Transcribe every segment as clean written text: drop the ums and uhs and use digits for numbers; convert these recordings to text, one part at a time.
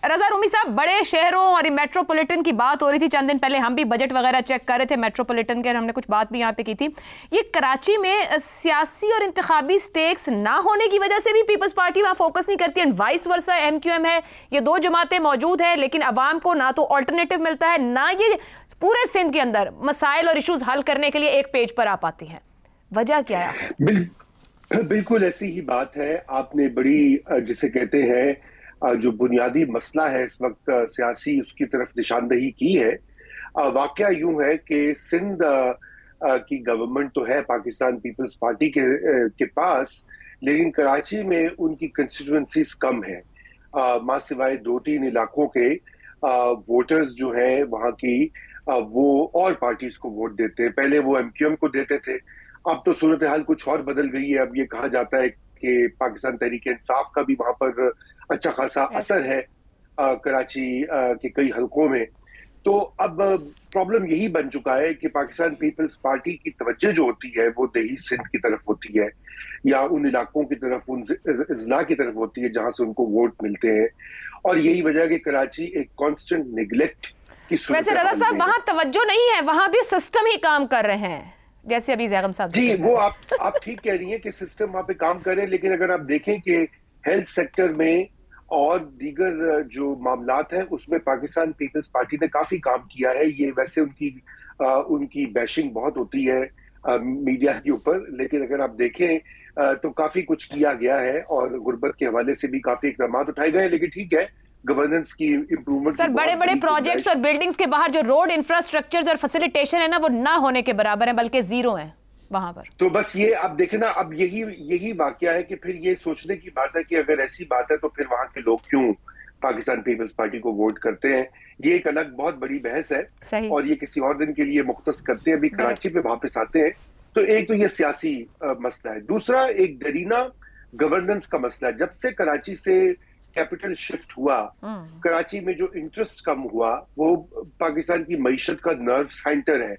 रज़ा रूमी साहब, बड़े शहरों और मेट्रोपॉलिटन की बात हो रही थी, चंद दिन पहले हम भी बजट वगैरह चेक कर रहे थे मेट्रोपॉलिटन के, हमने कुछ बात भी यहाँ पे की थी। ये कराची में सियासी और इंतखाबी स्टेक्स ना होने की वजह से भी पीपल्स पार्टी वहाँ फोकस नहीं करती, एंड वाइस वर्सा MQM है, ये दो जमातें मौजूद हैं, लेकिन अवाम को ना तो ऑल्टरनेटिव मिलता है, ना ये पूरे सिंध के अंदर मसाइल और इशूज हल करने के लिए एक पेज पर आ पाती हैं। वजह क्या है? बिल्कुल ऐसी ही बात है। आपने बड़ी जिसे कहते हैं जो बुनियादी मसला है इस वक्त सियासी, उसकी तरफ निशानदही की है। वाकया यूं है कि सिंध की गवर्नमेंट तो है पाकिस्तान पीपल्स पार्टी के पास, लेकिन कराची में उनकी कंस्टिट्यूएंसीज कम है। मां सिवाय 2-3 इलाकों के वोटर्स जो हैं वहां की वो और पार्टीज को वोट देते हैं। पहले वो MQM को देते थे, अब तो सूरत हाल कुछ और बदल गई है। अब ये कहा जाता है कि पाकिस्तान तहरीक इंसाफ का भी वहां पर अच्छा खासा असर है कराची के कई हलकों में। तो अब प्रॉब्लम यही बन चुका है कि पाकिस्तान पीपल्स पार्टी की तवज्जो जो होती है वो देही सिंध की तरफ होती है, या उन इलाकों की तरफ, उन अजला की तरफ होती है जहां से उनको वोट मिलते हैं। और यही वजह है कि कराची एक कांस्टेंट निगलेक्ट की सूरत। वैसे रज़ा साहब, वहां तवज्जो नहीं है, वहां भी सिस्टम ही काम कर रहे हैं, जैसे अभी ज़ैगम साहब जी, वो आप ठीक कह रही हैं कि सिस्टम वहां पे काम करे, लेकिन अगर आप देखें कि हेल्थ सेक्टर में और दीगर जो मामलात हैं उसमें पाकिस्तान पीपल्स पार्टी ने काफी काम किया है। ये वैसे उनकी बैशिंग बहुत होती है मीडिया के ऊपर, लेकिन अगर आप देखें तो काफी कुछ किया गया है और गुर्बत के हवाले से भी काफी इकदाम उठाए गए। लेकिन ठीक है, गवर्नेंस की इंप्रूवमेंट। सर, बड़े बड़े प्रोजेक्ट्स और बिल्डिंग्स के बाहर जो रोड इंफ्रास्ट्रक्चर और फैसिलिटेशन है ना, वो ना होने के बराबर है, बल्कि जीरो है वहां पर। तो बस ये आप देखें ना, अब यही वाकया है कि फिर ये सोचने की बात है कि अगर ऐसी बात है तो फिर वहां के लोग क्यों पाकिस्तान पीपल्स पार्टी को वोट करते हैं। ये एक अलग बहुत बड़ी बहस है सही। और ये किसी और दिन के लिए मुख्तस करते हैं। अभी कराची पे वापस आते हैं। तो एक तो ये सियासी मसला है, दूसरा एक दरीना गवर्नेंस का मसला है। जब से कराची से कैपिटल शिफ्ट हुआ, कराची में जो इंटरेस्ट कम हुआ, वो पाकिस्तान की मईशत का नर्व सेंटर है।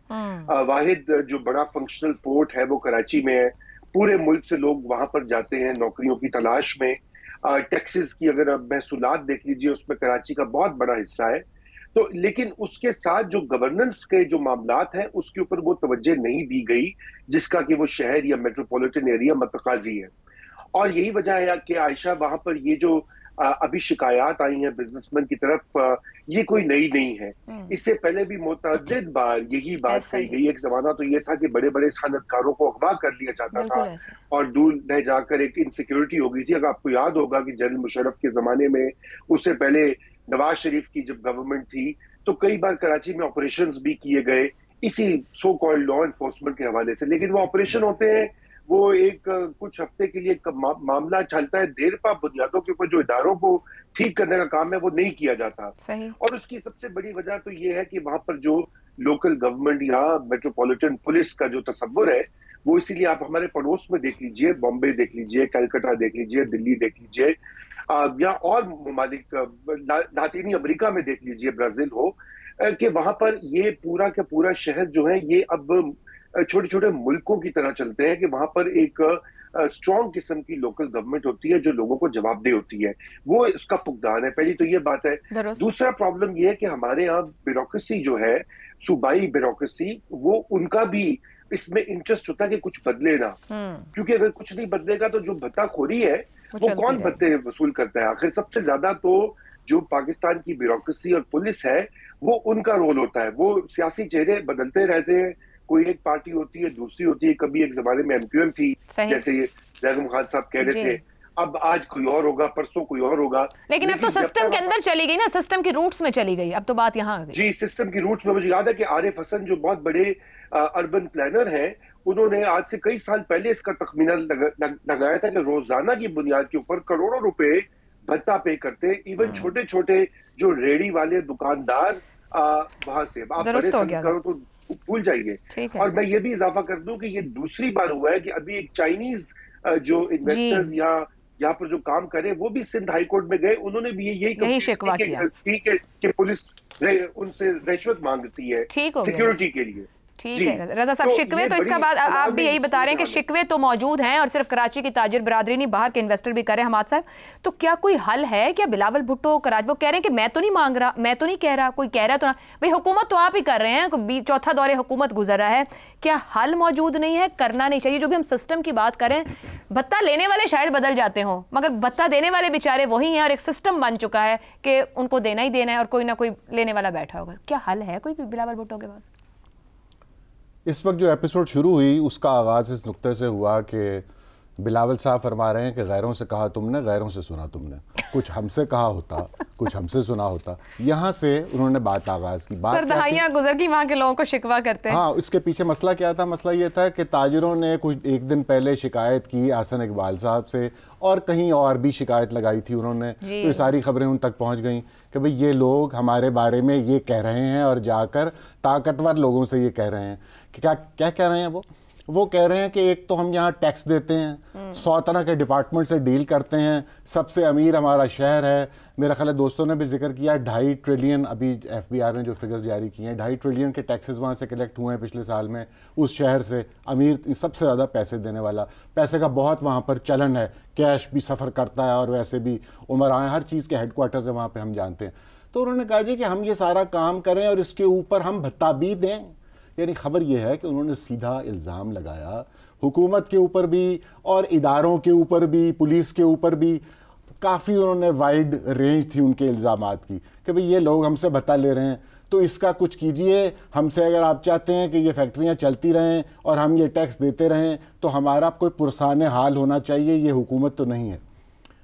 वाहिद जो बड़ा फंक्शनल पोर्ट है वो कराची में है। पूरे मुल्क से लोग वहां पर जाते हैं नौकरियों की तलाश में। टैक्सेस की अगर आप महसूलात देख लीजिए, उसमें कराची का बहुत बड़ा हिस्सा है। तो लेकिन उसके साथ जो गवर्नेंस के जो मामलात हैं उसके ऊपर वो तवज्जो नहीं दी गई जिसका कि वो शहर या मेट्रोपॉलिटन एरिया मतकाजी है। और यही वजह है कि आयशा, वहां पर ये जो अभी शिकायत आई हैं बिजनेसमैन की तरफ, ये कोई नई नहीं है। इससे पहले भी मुतअद्दिद बार यही बात कही गई। एक जमाना तो ये था कि बड़े बड़े सनतकारों को अगवा कर लिया जाता था और दूर रह जाकर एक इनसिक्योरिटी हो गई थी। अगर आपको याद होगा कि जनरल मुशर्रफ के जमाने में, उससे पहले नवाज शरीफ की जब गवर्नमेंट थी, तो कई बार कराची में ऑपरेशंस भी किए गए इसी सो कॉल्ड लॉ एनफोर्समेंट के हवाले से। लेकिन वो ऑपरेशन होते हैं, वो एक कुछ हफ्ते के लिए मामला चलता है, देर पा बुनियादों के ऊपर जो इदारों को ठीक करने का काम है वो नहीं किया जाता। और उसकी सबसे बड़ी वजह तो ये है कि वहां पर जो लोकल गवर्नमेंट या मेट्रोपॉलिटन पुलिस का जो तस्वुर है वो, इसीलिए आप हमारे पड़ोस में देख लीजिए, बॉम्बे देख लीजिए, कलकत्ता देख लीजिए, दिल्ली देख लीजिए, या और ममालिक लातीनी अमेरिका में देख लीजिए, ब्राजील हो, कि वहां पर ये पूरा का पूरा शहर जो है ये अब छोटे छोटे मुल्कों की तरह चलते हैं कि वहां पर एक स्ट्रॉन्ग किस्म की लोकल गवर्नमेंट होती है जो लोगों को जवाबदेह होती है। वो इसका फुकदान है। पहली तो ये बात है। दूसरा प्रॉब्लम ये है कि हमारे यहाँ ब्यूरोक्रेसी जो है, सूबाई ब्यूरोक्रेसी, वो उनका भी इसमें इंटरेस्ट होता है कि कुछ बदले ना, क्योंकि अगर कुछ नहीं बदलेगा तो जो भत्ताखोरी है वो कौन भत्ते वसूल करता है? आखिर सबसे ज्यादा तो जो पाकिस्तान की ब्यूरोक्रेसी और पुलिस है वो उनका रोल होता है। वो सियासी चेहरे बदलते रहते हैं, कोई एक पार्टी होती है, दूसरी होती है। कभी एक जमाने में MQM थी, जैसे ज़ैगम खान साहब कह रहे थे, अब आज कोई और होगा, परसों कोई और होगा। लेकिन अब तो सिस्टम के अंदर चली गई ना, सिस्टम की रूट्स में चली गई। अब तो बात यहाँ आ गई। जी, सिस्टम की रूट्स में। मुझे याद है कि आरिफ हसन जो बहुत बड़े अर्बन प्लानर हैं, उन्होंने आज से कई साल पहले इसका तखमीना लगाया था कि रोजाना की बुनियाद के ऊपर करोड़ों रुपए भत्ता पे करते, इवन छोटे छोटे जो रेडी वाले दुकानदार वहां से। आप बड़े करो तो भूल जाइए। और मैं ये भी इजाफा कर दूं कि ये दूसरी बार हुआ है कि अभी एक चाइनीज जो इन्वेस्टर्स यहाँ पर जो काम करे वो भी सिंध हाई कोर्ट में गए। उन्होंने भी यही शिकवा किया कि पुलिस उनसे रिश्वत मांगती है सिक्योरिटी के लिए। ٹھیک ہے رضا صاحب، شکوے تو اس کا بعد آپ بھی یہی بتا رہے ہیں کہ شکوے تو موجود ہیں اور صرف کراچی کی تاجر برادری نہیں، باہر کے انویسٹر بھی کر رہے ہیں حماد صاحب، تو کیا کوئی حل ہے؟ کیا بلاول بھٹو کراچی وہ کہہ رہے ہیں کہ میں تو نہیں مانگ رہا، میں تو نہیں کہہ رہا، کوئی کہہ رہا تو نہ، بھئی حکومت تو آپ ہی کر رہے ہیں، چوتھا دور حکومت گزر رہا ہے، کیا حل موجود نہیں ہے؟ کرنا نہیں چاہیے؟ جو بھی ہم سسٹم کی بات کریں، بھتہ لینے والے شاید بدل جاتے ہوں مگر بھتہ دینے والے بیچارے وہی ہیں، اور ایک سسٹم بن چکا ہے کہ ان کو دینا ہی دینا ہے اور کوئی نہ کوئی لینے والا بیٹھا ہوگا. کیا حل ہے کوئی بھی بلاول بھٹو کے پاس؟ اس وقت جو ایپیسوڈ شروع ہوئی اس کا آغاز اس نقطے سے ہوا کہ بلاول صاحب فرما رہے ہیں کہ غیروں سے کہا تم نے، غیروں سے سنا تم نے، کچھ ہم سے کہا ہوتا، کچھ ہم سے سنا ہوتا. یہاں سے انہوں نے بات آغاز کی. بات دہائیاں گزر کی وہاں کے لوگوں کو شکوہ کرتے ہیں. ہاں، اس کے پیچھے مسئلہ کیا تھا؟ مسئلہ یہ تھا کہ تاجروں نے کچھ ایک دن پہلے شکایت کی احسن اقبال صاحب سے، اور کہیں اور بھی شکایت لگائی تھی انہوں نے، تو یہ ساری خبریں ان تک پہنچ گئیں کہ بھئی یہ لوگ ہمارے بارے میں یہ کہہ رہے ہیں، اور جا کر طاقتور لوگوں سے یہ کہہ رہے ہیں کہ کیا کہہ رہے ہیں؟ وہ کہہ رہے ہیں کہ ایک تو ہم یہاں ٹیکس دیتے ہیں، 100 طرح کے ڈپارٹمنٹ سے ڈیل کرتے ہیں، سب سے امیر ہمارا شہر ہے. میرا خیال ہے دوستوں نے بھی ذکر کیا 2.5 ٹریلین، ابھی ایف بی آر نے جو فگرز جاری کیے ہیں، 2.5 ٹریلین کے ٹیکسز وہاں سے کلیکٹ ہوئے ہیں پچھلے سال میں. اس شہر سے امیر، سب سے زیادہ پیسے دینے والا، پیسے کا بہت وہاں پر چلن ہے، کیش بھی سفر کرتا ہے اور ویسے بھی عمرائیں، ہر چیز کے ہیڈ کوارٹرز ہیں وہاں پہ، ہم جانتے ہیں. تو انہوں نے کہا جی کہ ہم یہ سارا کام کریں اور اس کے اوپر ہم بھتہ بھی دیں. یعنی خبر یہ ہے کہ انہوں نے سیدھا الزام لگایا حکومت کے اوپر بھی اور اداروں کے اوپر بھی، پولیس کے اوپر بھی. کافی انہوں نے وائڈ رینج تھی ان کے الزامات کی کہ بھئی یہ لوگ ہم سے بھتہ لے رہے ہیں تو اس کا کچھ کیجئے. ہم سے اگر آپ چاہتے ہیں کہ یہ فیکٹریاں چلتی رہیں اور ہم یہ ٹیکس دیتے رہیں تو ہمارا کوئی پرسان حال ہونا چاہیے، یہ حکومت تو نہیں ہے.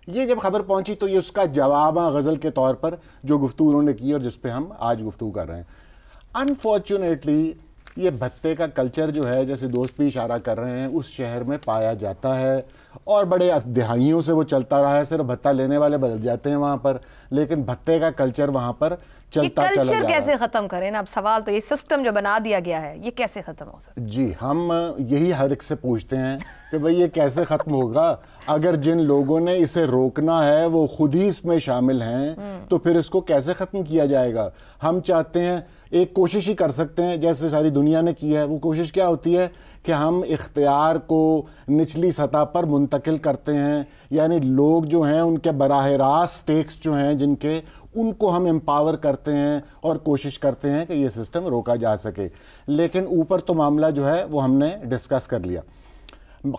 یہ جب خبر پہنچی تو یہ اس کا جواب غزل کے طور پر جو گفتگو انہوں نے کی اور جس پہ ہم آج گفتگو کر رہے ہیں. انفارچونیٹلی یہ بھتے کا کلچر جو ہے، جیسے دوست بھی اشارہ کر رہے ہیں، اس شہر میں پایا جاتا ہے اور بڑے دہائیوں سے وہ چلتا رہا ہے. صرف بھتہ لینے والے بدل جاتے ہیں وہاں پر، لیکن بھتے کا کلچر وہاں پر چلتا چلا جا رہا ہے. کلچر کیسے ختم کریں نا؟ اب سوال تو یہ سسٹم جو بنا دیا گیا ہے یہ کیسے ختم ہو سکتا ہے؟ جی ہم یہی ہر ایک سے پوچھتے ہیں کہ بھئی یہ کیسے ختم ہوگا؟ اگر جن لوگوں نے اسے روکنا ہے وہ خود ہی اس میں شامل ہیں تو پھر اس کو کیسے ختم کیا جائے گا؟ ہم چاہتے ہیں، ایک کوشش ہی کر سکتے ہیں جیسے ساری دنیا نے کی ہے. وہ کوشش کیا ہوتی ہے کہ ہم اختیار کو نچلی سطح پر منتقل کرتے ہیں، یعنی لوگ جو ہیں ان کے براہ راست ٹیکس جو ہیں جن کے، ان کو ہم امپاور کرتے ہیں اور کوشش کرتے ہیں کہ یہ سسٹم روکا جا سکے. لیکن اوپر تو معاملہ جو ہے وہ ہم نے ڈسکس کر لیا.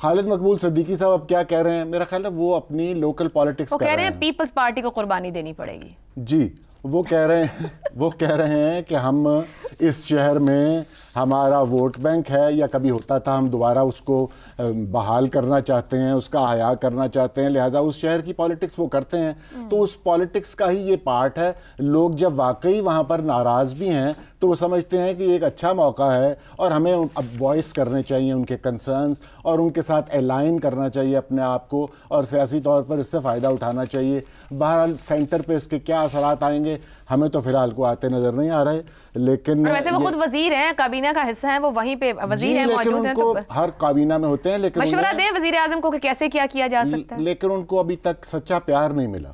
خالد مقبول صدیقی صاحب اب کیا کہہ رہے ہیں؟ میرا خیال ہے وہ اپنی لوکل پالیٹکس کر رہے ہیں. وہ کہہ رہے ہیں پیپلز پارٹی کو قربانی دینی پڑے گی. جی وہ کہہ رہے ہیں کہ ہم اس شہر میں ہمارا ووٹ بینک ہے، یا کبھی ہوتا تھا، ہم دوبارہ اس کو بحال کرنا چاہتے ہیں، اس کا احیا کرنا چاہتے ہیں، لہٰذا اس شہر کی پالیٹکس وہ کرتے ہیں. تو اس پالیٹکس کا ہی یہ پارٹ ہے. لوگ جب واقعی وہاں پر ناراض بھی ہیں تو وہ سمجھتے ہیں کہ یہ ایک اچھا موقع ہے اور ہمیں اب وائس کرنے چاہیے ان کے کنسرنز، اور ان کے ساتھ الائن کرنا چاہیے اپنے آپ کو، اور سیاسی طور پر اس سے فائدہ اٹھانا چاہیے. بہرحال سینٹر پہ اس کے کیا اثرات آئیں گے ہمیں تو فی الحال کو آتے نظر نہیں آ رہے. لیکن ویسے وہ خود وزیر ہیں، کابینہ کا حصہ ہیں، وہ وہیں پہ وزیر ہیں، موجود ہیں، تو ہر کابینہ میں ہوتے ہیں. لیکن مشورہ دیں وزیر اعظم کو کہ کیسے کیا جا سکتا ہے. لیکن ان کو ابھی تک سچا پیار نہیں ملا.